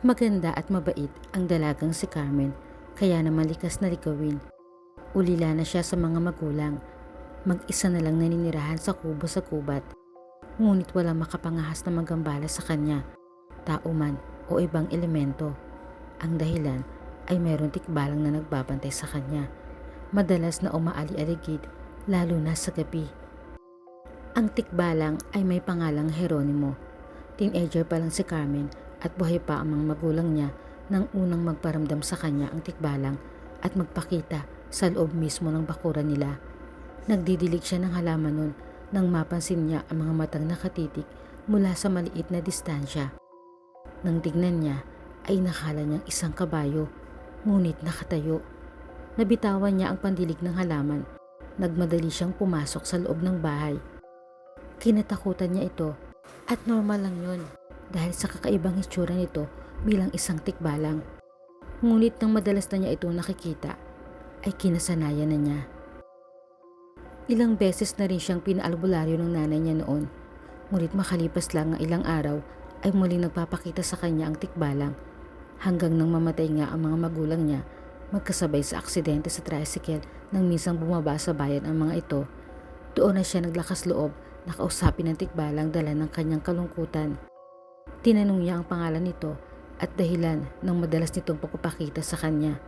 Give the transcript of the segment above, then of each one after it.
Maganda at mabait ang dalagang si Carmen, kaya naman likas na ligawin. Ulila na siya sa mga magulang. Mag-isa na lang naninirahan sa kubo sa gubat. Ngunit walang makapangahas na magambala sa kanya, tao man o ibang elemento. Ang dahilan ay mayroong tikbalang na nagbabantay sa kanya. Madalas na umaali-aligid, lalo na sa gabi. Ang tikbalang ay may pangalang Jeronimo. Teenager pa lang si Carmen at buhay pa ang mga magulang niya nang unang magparamdam sa kanya ang tikbalang at magpakita sa loob mismo ng bakuran nila. Nagdidilig siya ng halaman nun nang mapansin niya ang mga matang nakatitig mula sa maliit na distansya. Nang tignan niya ay nakala niyang isang kabayo, ngunit nakatayo. Nabitawan niya ang pandilig ng halaman. Nagmadali siyang pumasok sa loob ng bahay. Kinatakutan niya ito at normal lang yun dahil sa kakaibang hitsura nito bilang isang tikbalang. Ngunit nang madalas na niya itong nakikita ay kinasanayan na niya. Ilang beses na rin siyang pinaalbularyo ng nanay niya noon, ngunit makalipas lang ang ilang araw ay muling nagpapakita sa kanya ang tikbalang, hanggang nang mamatay nga ang mga magulang niya magkasabay sa aksidente sa tricycle nang minsang bumaba sa bayan ang mga ito. Doon na siya naglakas loob na kausapin ang tikbalang dala ng kanyang kalungkutan. Tinanong niya ang pangalan nito at dahilan ng madalas nitong pagpapakita sa kanya.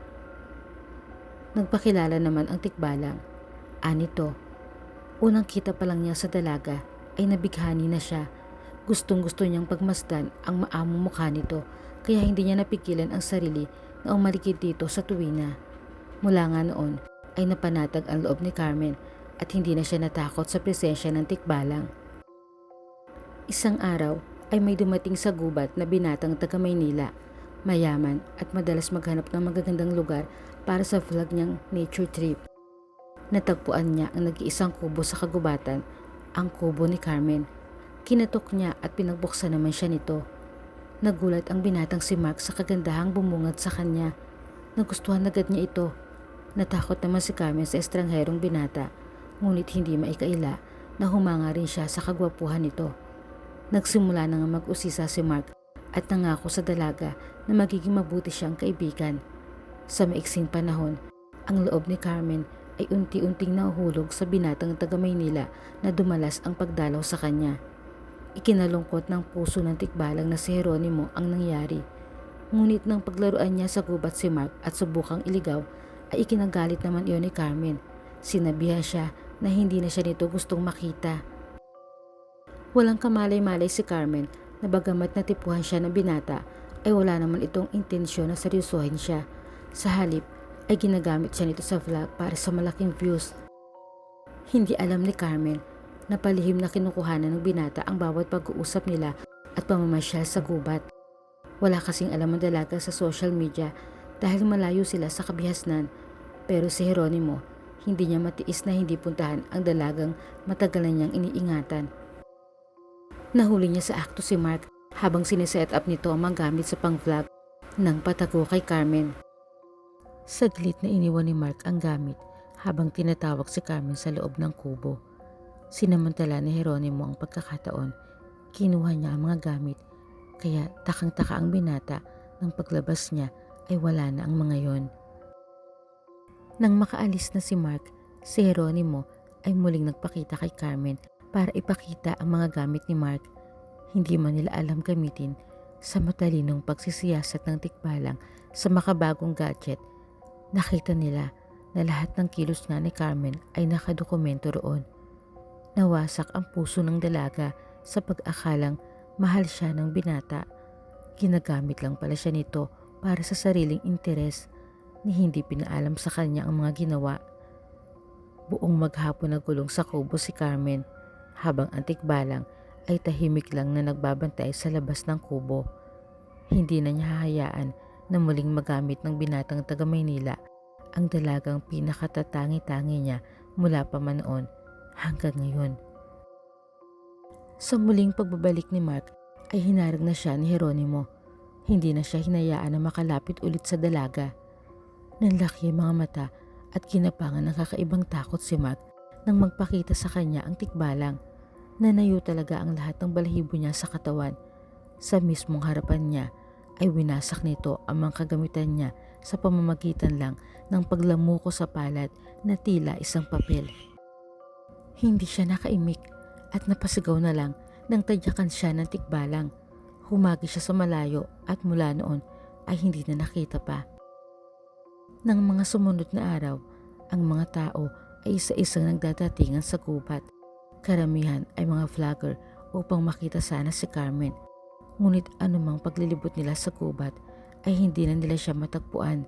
Nagpakilala naman ang tikbalang. Anito, unang kita pa lang niya sa dalaga ay nabighani na siya. Gustong-gusto niyang pagmasdan ang maamong mukha nito, kaya hindi niya napigilan ang sarili na umalikid dito sa tuwina. Mula nga noon ay napanatag ang loob ni Carmen at hindi na siya natakot sa presensya ng tikbalang. Isang araw ay may dumating sa gubat na binatang taga Maynila. Mayaman at madalas maghanap ng magagandang lugar para sa vlog niyang nature trip. Natagpuan niya ang nag-iisang kubo sa kagubatan, ang kubo ni Carmen. Kinatok niya at pinagbuksan naman siya nito. Nagulat ang binatang si Mark sa kagandahang bumungad sa kanya. Nagustuhan agad niya ito. Natakot naman si Carmen sa estrangherong binata, ngunit hindi maikaila na humanga rin siya sa kagwapuhan nito. Nagsimula na nga mag-usisa si Mark at nangako sa dalaga na magiging mabuti siyang kaibigan. Sa maiksing panahon, ang loob ni Carmen ay unti-unting nahuhulog sa binatang taga Maynila na dumalas ang pagdalaw sa kanya. Ikinalungkot ng puso ng tikbalang na si Jeronimo ang nangyari. Ngunit nang paglaruan niya sa gubat si Mark at subukang iligaw, ay ikinagalit naman iyon ni Carmen. Sinabihan siya na hindi na siya nito gustong makita. Walang kamalay-malay si Carmen na bagamat natipuhan siya ng binata ay wala naman itong intensyon na seryosohin siya. Sa halip ay ginagamit siya nito sa vlog para sa malaking views. Hindi alam ni Carmen na palihim na kinukuhanan ng binata ang bawat pag-uusap nila at pamamasyal sa gubat. Wala kasing alam ang dalaga sa social media dahil malayo sila sa kabihasnan, pero si Jeronimo hindi niya matiis na hindi puntahan ang dalagang matagal na niyang iniingatan. Nahuli niya sa akto si Mark habang sineset up nito ang mga gamit sa pang-vlog ng patago kay Carmen. Saglit na iniwan ni Mark ang gamit habang tinatawag si Carmen sa loob ng kubo. Sinamantala ni Jeronimo ang pagkakataon. Kinuha niya ang mga gamit, kaya takang-taka ang binata nang paglabas niya ay wala na ang mga yon. Nang makaalis na si Mark, si Jeronimo ay muling nagpakita kay Carmen para ipakita ang mga gamit ni Mark. Hindi man nila alam gamitin sa matalinong pagsisiyasat ng tikbalang sa makabagong gadget. Nakita nila na lahat ng kilos nga ni Carmen ay nakadokumento roon. Nawasak ang puso ng dalaga sa pag-akalang mahal siya ng binata. Ginagamit lang pala siya nito para sa sariling interes, ni hindi pinaalam sa kanya ang mga ginawa. Buong maghapon nagulong sa kubo si Carmen, habang ang tikbalang ay tahimik lang na nagbabantay sa labas ng kubo. Hindi na niya hahayaan na muling magamit ng binatang taga Maynila ang dalagang pinakatatangi-tangi niya mula pa man noon hanggang ngayon. Sa muling pagbabalik ni Mark ay hinarang na siya ni Jeronimo. Hindi na siya hinayaan na makalapit ulit sa dalaga. Nanlaki ang mga mata at kinapangan ng kakaibang takot si Mark nang magpakita sa kanya ang tikbalang. Nanayo talaga ang lahat ng balahibo niya sa katawan. Sa mismong harapan niya ay winasak nito ang mga kagamitan niya sa pamamagitan lang ng paglamuko sa palad na tila isang papel. Hindi siya nakaimik at napasigaw na lang nang tadyakan siya ng tikbalang. Humagi siya sa malayo at mula noon ay hindi na nakita pa. Nang mga sumunod na araw, ang mga tao ay isa-isang nagdadatingan sa gubat. Karamihan ay mga vlogger upang makita sana si Carmen. Ngunit anumang paglilibot nila sa gubat ay hindi na nila siya matagpuan.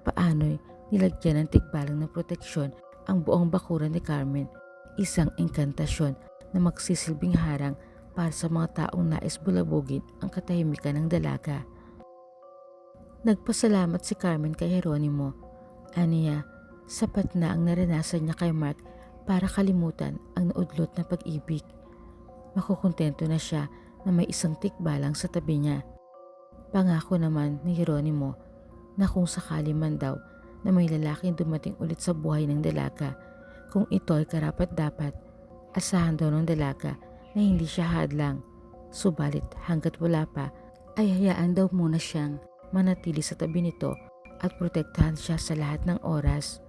Paano'y nilagyan ng tikbalang na proteksyon ang buong bakuran ni Carmen, isang engkantasyon na magsisilbing harang para sa mga taong nais bulabugin ang katahimikan ng dalaga. Nagpasalamat si Carmen kay Jeronimo. Aniya, sapat na ang naranasan niya kay Mark para kalimutan ang naudlot na pag-ibig. Makukontento na siya na may isang tikbalang sa tabi niya. Pangako naman ni Jeronimo na kung sakali man daw na may lalaking dumating ulit sa buhay ng dalaga, kung ito ay karapat-dapat, asahan daw ng dalaga na hindi siya hadlang. Subalit hanggat wala pa, ay hayaan daw muna siyang manatili sa tabi nito at protektahan siya sa lahat ng oras.